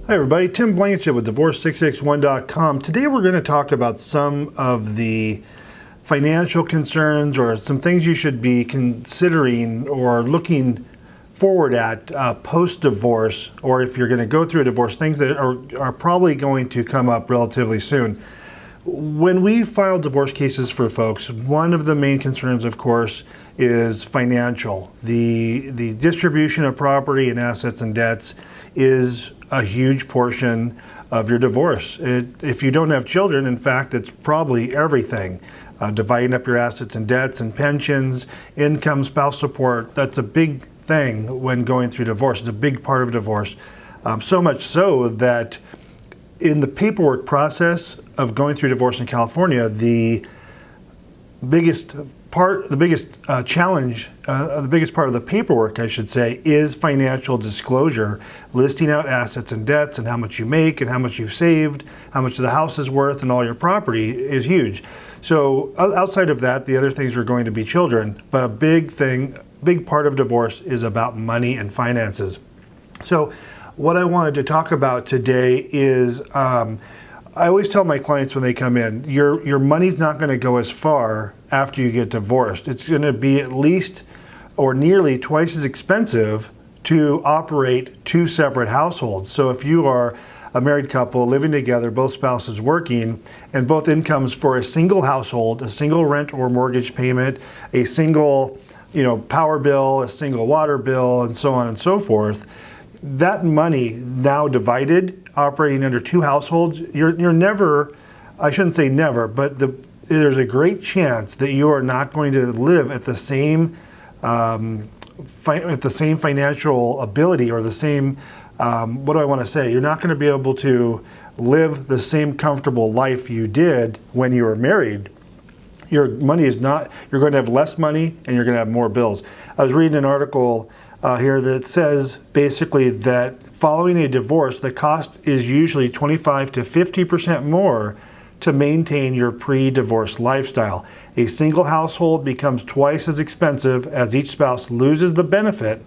Hi everybody, Tim Blankenship with Divorce661.com. Today we're going to talk about some of the financial concerns or some things you should be considering or looking forward at post-divorce, or if you're going to go through a divorce, things that are probably going to come up relatively soon. When we file divorce cases for folks, one of the main concerns, of course, is financial. The distribution of property and assets and debts is a huge portion of your divorce. If you don't have children, in fact, it's probably everything. Dividing up your assets and debts and pensions, income, spouse support, that's a big thing when going through divorce. It's a big part of divorce. So much so that in the paperwork process of going through divorce in California, the biggest challenge, the biggest part of the paperwork, I should say, is financial disclosure, listing out assets and debts and how much you make and how much you've saved, how much the house is worth and all your property is huge. So outside of that, the other things are going to be children, but a big part of divorce is about money and finances. So what I wanted to talk about today is, I always tell my clients when they come in, your money's not going to go as far after you get divorced. It's going to be at least or nearly twice as expensive to operate two separate households. So if you are a married couple living together, both spouses working, and both incomes for a single household, a single rent or mortgage payment, a single power bill, a single water bill, and so on and so forth, that money now divided, operating under two households, you're never, I shouldn't say never, but there's a great chance that you are not going to live at the same financial ability or the same, what do I want to say? You're not going to be able to live the same comfortable life you did when you were married. Your money is not, you're going to have less money and you're going to have more bills. I was reading an article here that says basically that following a divorce, the cost is usually 25 to 50% more to maintain your pre-divorce lifestyle. A single household becomes twice as expensive as each spouse loses the benefit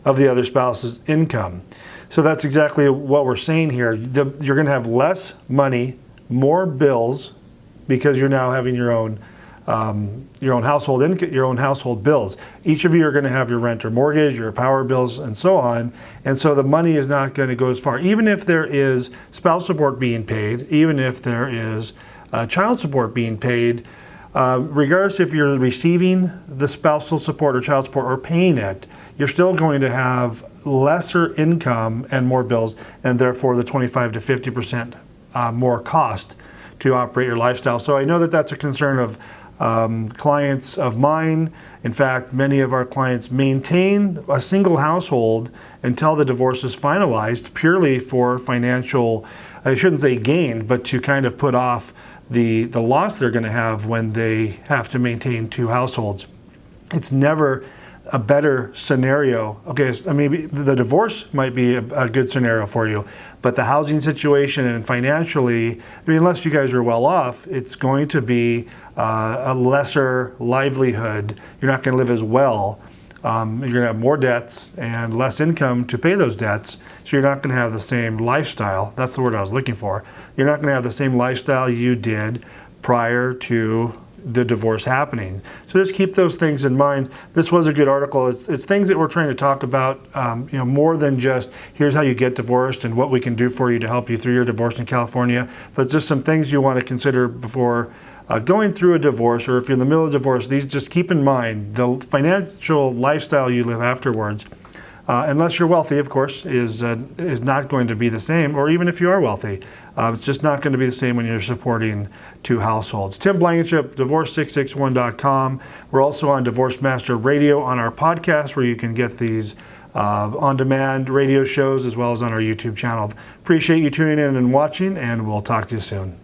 of the other spouse's income. So that's exactly what we're saying here. You're going to have less money, more bills, because you're now having your own household bills. Each of you are going to have your rent or mortgage, your power bills, and so on. And so the money is not going to go as far. Even if there is spouse support being paid, even if there is child support being paid, regardless if you're receiving the spousal support or child support or paying it, you're still going to have lesser income and more bills, and therefore the 25 to 50% more cost to operate your lifestyle. So I know that that's a concern of clients of mine. In fact, many of our clients maintain a single household until the divorce is finalized, purely for financial, I shouldn't say gain, but to kind of put off the loss they're going to have when they have to maintain two households. It's never a better scenario. Okay, I mean, the divorce might be a good scenario for you, but the housing situation and financially, I mean, unless you guys are well off, it's going to be a lesser livelihood. You're not going to live as well. You're going to have more debts and less income to pay those debts, so you're not going to have the same lifestyle. That's the word I was looking for. You're not going to have the same lifestyle you did prior to the divorce happening. So just keep those things in mind. This was a good article. It's things that we're trying to talk about, more than just here's how you get divorced and what we can do for you to help you through your divorce in California, but just some things you want to consider before going through a divorce, or if you're in the middle of divorce. These, just keep in mind the financial lifestyle you live afterwards, unless you're wealthy, of course, is not going to be the same, or even if you are wealthy. It's just not going to be the same when you're supporting two households. Tim Blankenship, Divorce661.com. We're also on Divorce Master Radio on our podcast, where you can get these on-demand radio shows, as well as on our YouTube channel. Appreciate you tuning in and watching, and we'll talk to you soon.